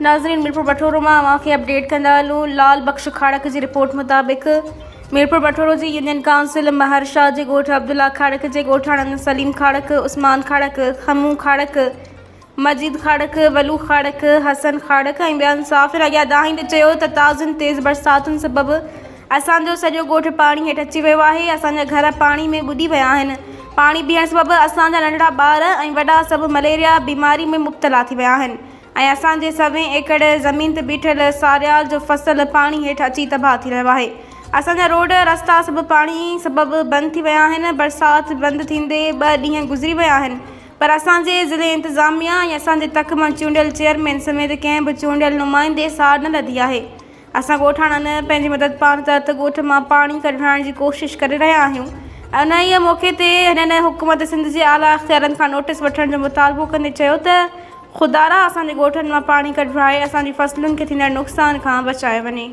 नाज़रीन मीरपुर बटोरो में अवांखे अपडेट कंदा हलूं। लाल बख्श खाड़क की रिपोर्ट मुताबिक मीरपुर बटोरो की यूनियन काउंसिल महरशाह के गोठ अब्दुल्ला खाड़क के गोठाणन सलीम खाड़क, उस्मान खाड़क, खमू खाड़क, मजीद खाड़क, वलू खाड़क, हसन खाड़क ऐं ॿियनि मुसाफ़िर अॻियां दाहींदे चयो त ताज़नि तेज़ बरसातुनि सबबि असांजो सॼो ॻोठ पाणी हेठि अची वियो आहे। असांजा घर पाणी में ॿुॾी विया आहिनि। पाणी बीहण सबबि असांजा नंढड़ा ॿार ऐं वॾा सभु मलेरिया बीमारी में मुब्तला थी विया आहिनि ऐं असांजे 100 एकड़ ज़मीन ते बीठल सारियाल जो फसल पाणी हेठि अची तबाह थी रहियो आहे। असांजा रोड रस्ता सभु पाणी सबबि बंदि थी विया आहिनि। बरसाति बंदि थींदे 2 ॾींहं गुज़री विया आहिनि, पर असांजे ज़िले इंतिज़ामिया ऐं असांजे तक मां चूंडियल चेयरमैन समेत कंहिं बि चूंडियल नुमाइंदे सार न ॾधी आहे। असां ॻोठाणनि पंहिंजी मदद पाण तहत ॻोठ मां पाणी कढाइण जी कोशिशि करे रहिया आहियूं। उन ई मौक़े ते हिननि हुकूमत सिंध जे आला अख़्तियारनि खां नोटिस वठण जो मुतालबो कंदे चयो त खुदारा असांजे ॻोठनि मां पाणी कढाए असांजी फसलुनि खे थींदड़ नुक़सान खां बचाए वञे।